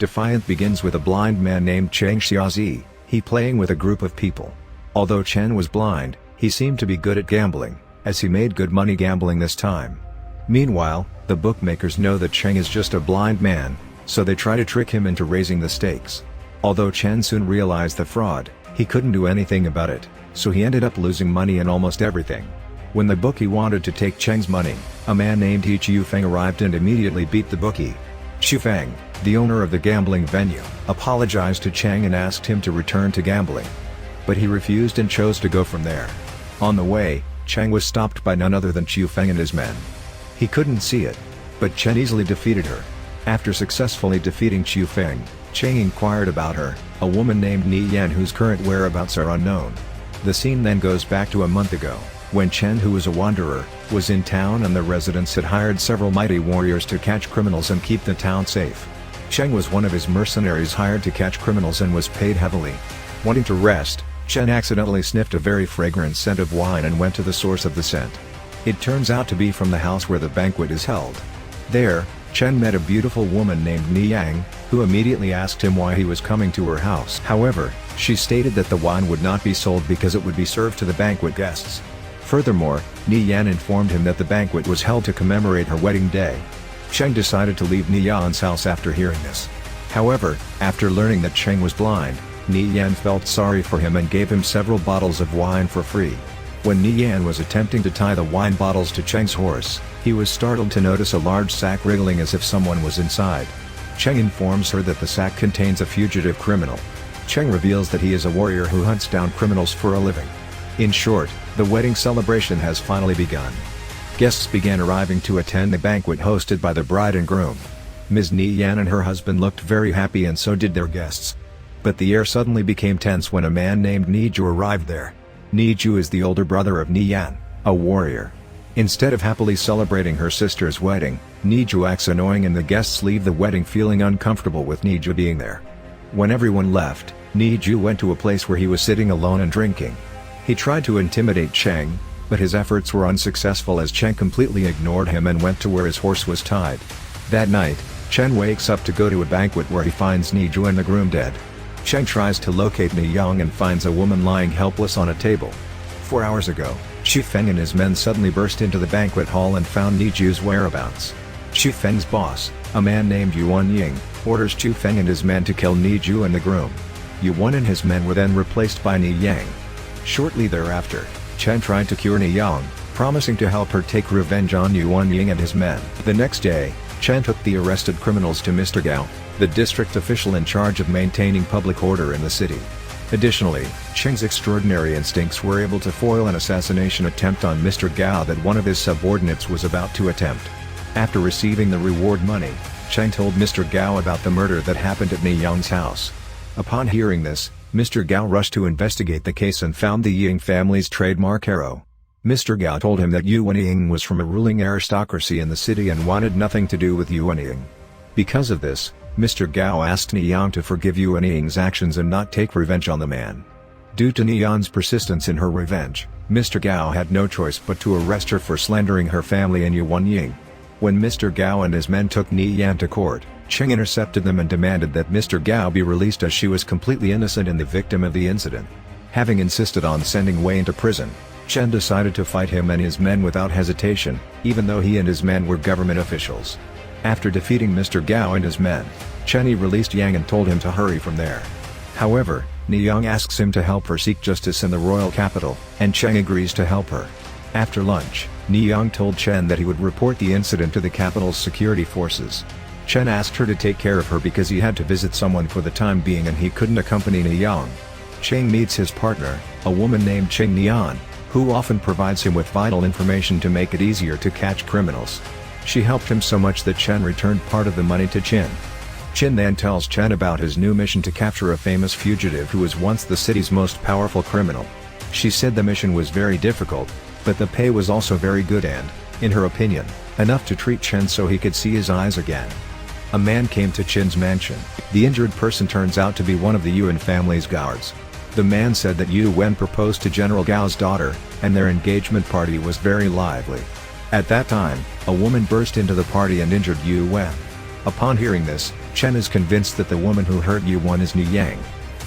Defiant begins with a blind man named Cheng Xiaozi, he playing with a group of people. Although Chen was blind, he seemed to be good at gambling, as he made good money gambling this time. Meanwhile, the bookmakers know that Cheng is just a blind man, so they try to trick him into raising the stakes. Although Chen soon realized the fraud, he couldn't do anything about it, so he ended up losing money in almost everything. When the bookie wanted to take Cheng's money, a man named He Chiufeng arrived and immediately beat the bookie. Chiufeng, the owner of the gambling venue, apologized to Cheng and asked him to return to gambling. But he refused and chose to go from there. On the way, Cheng was stopped by none other than Chiufeng and his men. He couldn't see it, but Chen easily defeated her. After successfully defeating Chiufeng, Cheng inquired about her, a woman named Ni Yan whose current whereabouts are unknown. The scene then goes back to a month ago, when Chen, who was a wanderer, was in town and the residents had hired several mighty warriors to catch criminals and keep the town safe. Cheng was one of his mercenaries hired to catch criminals and was paid heavily. Wanting to rest, Chen accidentally sniffed a very fragrant scent of wine and went to the source of the scent. It turns out to be from the house where the banquet is held. There, Chen met a beautiful woman named Ni Yang, who immediately asked him why he was coming to her house. However, she stated that the wine would not be sold because it would be served to the banquet guests. Furthermore, Ni Yan informed him that the banquet was held to commemorate her wedding day. Cheng decided to leave Ni Yan's house after hearing this. However, after learning that Cheng was blind, Ni Yan felt sorry for him and gave him several bottles of wine for free. When Ni Yan was attempting to tie the wine bottles to Cheng's horse, he was startled to notice a large sack wriggling as if someone was inside. Cheng informs her that the sack contains a fugitive criminal. Cheng reveals that he is a warrior who hunts down criminals for a living. In short, the wedding celebration has finally begun. Guests began arriving to attend the banquet hosted by the bride and groom. Ms. Ni Yan and her husband looked very happy and so did their guests. But the air suddenly became tense when a man named Ni Ju arrived there. Ni Ju is the older brother of Ni Yan, a warrior. Instead of happily celebrating her sister's wedding, Ni Ju acts annoying and the guests leave the wedding feeling uncomfortable with Ni Ju being there. When everyone left, Ni Ju went to a place where he was sitting alone and drinking. He tried to intimidate Cheng, but his efforts were unsuccessful as Cheng completely ignored him and went to where his horse was tied. That night, Cheng wakes up to go to a banquet where he finds Ni Ju and the groom dead. Cheng tries to locate Ni Yang and finds a woman lying helpless on a table. 4 hours ago, Chiufeng and his men suddenly burst into the banquet hall and found Ni Ju's whereabouts. Chiufeng's boss, a man named Yuan Ying, orders Chiufeng and his men to kill Ni Ju and the groom. Yuan and his men were then replaced by Ni Yang. Shortly thereafter, Chen tried to cure Ni Yang, promising to help her take revenge on Yuan Ying and his men. The next day, Chen took the arrested criminals to Mr. Gao, the district official in charge of maintaining public order in the city. Additionally, Cheng's extraordinary instincts were able to foil an assassination attempt on Mr. Gao that one of his subordinates was about to attempt. After receiving the reward money, Cheng told Mr. Gao about the murder that happened at Ni Yang's house. Upon hearing this, Mr. Gao rushed to investigate the case and found the Ying family's trademark arrow. Mr. Gao told him that Yuan Ying was from a ruling aristocracy in the city and wanted nothing to do with Yuan Ying. Because of this, Mr. Gao asked Ni Yang to forgive Yuan Ying's actions and not take revenge on the man. Due to Ni Yang's persistence in her revenge, Mr. Gao had no choice but to arrest her for slandering her family and Yuan Ying. When Mr. Gao and his men took Ni Yan to court, Cheng intercepted them and demanded that Mr. Gao be released as she was completely innocent and the victim of the incident. Having insisted on sending Wei into prison, Chen decided to fight him and his men without hesitation, even though he and his men were government officials. After defeating Mr. Gao and his men, Chen released Yang and told him to hurry from there. However, Ni Yang asks him to help her seek justice in the royal capital, and Cheng agrees to help her. After lunch, Ni Yang told Chen that he would report the incident to the capital's security forces. Chen asked her to take care of her because he had to visit someone for the time being and he couldn't accompany Ni Yang. Cheng meets his partner, a woman named Cheng Nian, who often provides him with vital information to make it easier to catch criminals. She helped him so much that Chen returned part of the money to Chin. Chin then tells Chen about his new mission to capture a famous fugitive who was once the city's most powerful criminal. She said the mission was very difficult, but the pay was also very good and, in her opinion, enough to treat Chen so he could see his eyes again. A man came to Chin's mansion. The injured person turns out to be one of the Yuan family's guards. The man said that Yu Wen proposed to General Gao's daughter, and their engagement party was very lively. At that time, a woman burst into the party and injured Yu Wen. Upon hearing this, Chen is convinced that the woman who hurt Yuan is Ni Yang.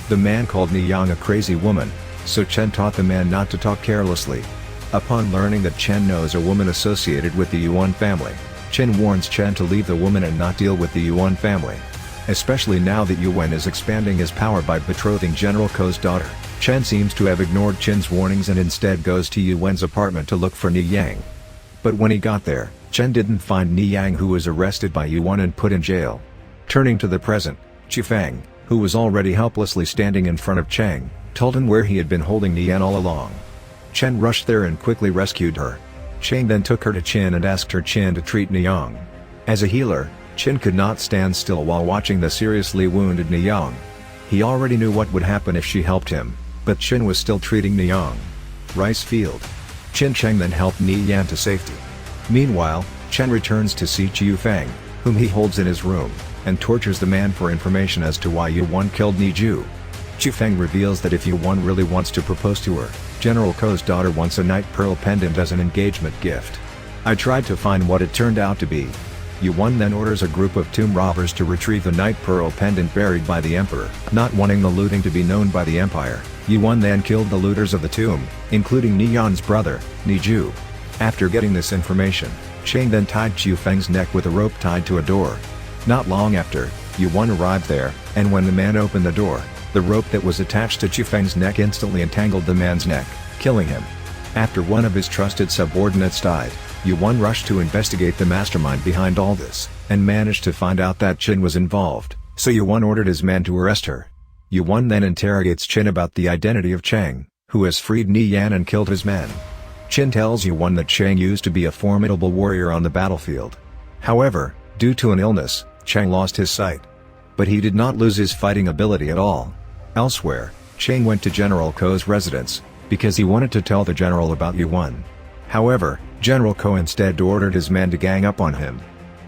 The man called Ni Yang a crazy woman, so Chen taught the man not to talk carelessly. Upon learning that Chen knows a woman associated with the Yuan family, Chen warns Chen to leave the woman and not deal with the Yuan family. Especially now that Yuan is expanding his power by betrothing General Ko's daughter, Chen seems to have ignored Chen's warnings and instead goes to Yuan's apartment to look for Ni Yang. But when he got there, Chen didn't find Ni Yang, who was arrested by Yuan and put in jail. Turning to the present, Chifeng, who was already helplessly standing in front of Chen, told him where he had been holding Ni Yang all along. Chen rushed there and quickly rescued her. Chen then took her to Chen and asked her Chen to treat Ni Yang. As a healer, Chen could not stand still while watching the seriously wounded Ni Yang. He already knew what would happen if she helped him, but Chen was still treating Ni Yang. Rice field. Chen Cheng then helped Ni Yan to safety. Meanwhile, Chen returns to see Chiu Feng, whom he holds in his room, and tortures the man for information as to why Yuan killed Ni Ju. Chiu Feng reveals that if Yuan really wants to propose to her, General Ko's daughter wants a night pearl pendant as an engagement gift. I tried to find what it turned out to be. Yuan then orders a group of tomb robbers to retrieve the night pearl pendant buried by the emperor. Not wanting the looting to be known by the empire, Yuan then killed the looters of the tomb, including Ni Yan's brother, Ni Ju. After getting this information, Cheng then tied Chiu Feng's neck with a rope tied to a door. Not long after, Yuan arrived there, and when the man opened the door, the rope that was attached to Chiu Feng's neck instantly entangled the man's neck, killing him. After one of his trusted subordinates died, Yuan rushed to investigate the mastermind behind all this, and managed to find out that Chen was involved, so Yuan ordered his men to arrest her. Yuan then interrogates Chen about the identity of Cheng, who has freed Ni Yan and killed his men. Chen tells Yuan that Cheng used to be a formidable warrior on the battlefield. However, due to an illness, Cheng lost his sight. But he did not lose his fighting ability at all. Elsewhere, Cheng went to General Ko's residence, because he wanted to tell the general about Yuan. However, General Ko instead ordered his men to gang up on him.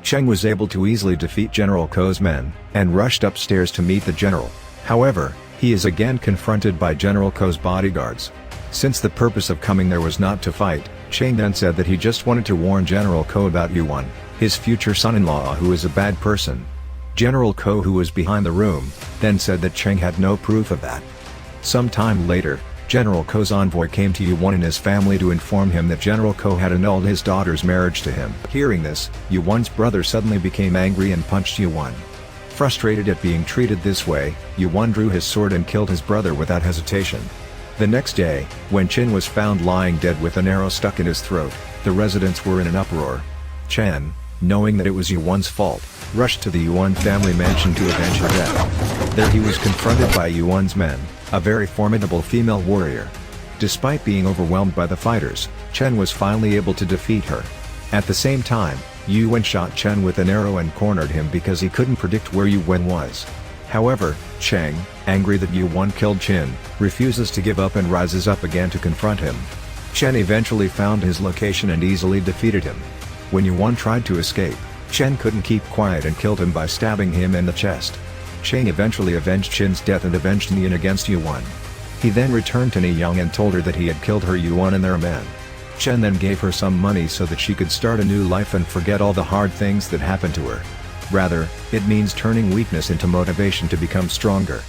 Cheng was able to easily defeat General Ko's men, and rushed upstairs to meet the general. However, he is again confronted by General Ko's bodyguards. Since the purpose of coming there was not to fight, Cheng then said that he just wanted to warn General Ko about Yuan, his future son-in-law, who is a bad person. General Ko, who was behind the room, then said that Cheng had no proof of that. Some time later, General Ko's envoy came to Yuan and his family to inform him that General Ko had annulled his daughter's marriage to him. Hearing this, Yuan's brother suddenly became angry and punched Yuan. Frustrated at being treated this way, Yuan drew his sword and killed his brother without hesitation. The next day, when Chen was found lying dead with an arrow stuck in his throat, the residents were in an uproar. Chen, knowing that it was Yuan's fault, rushed to the Yuan family mansion to avenge her death. There he was confronted by Yuan's men, a very formidable female warrior. Despite being overwhelmed by the fighters, Chen was finally able to defeat her. At the same time, Yuan shot Chen with an arrow and cornered him because he couldn't predict where Yuan was. However, Cheng, angry that Yuan killed Chen, refuses to give up and rises up again to confront him. Chen eventually found his location and easily defeated him. When Yuan tried to escape, Chen couldn't keep quiet and killed him by stabbing him in the chest. Cheng eventually avenged Chen's death and avenged Nian against Yuan. He then returned to Ni Yang and told her that he had killed her Yuan and their men. Chen then gave her some money so that she could start a new life and forget all the hard things that happened to her. Rather, it means turning weakness into motivation to become stronger.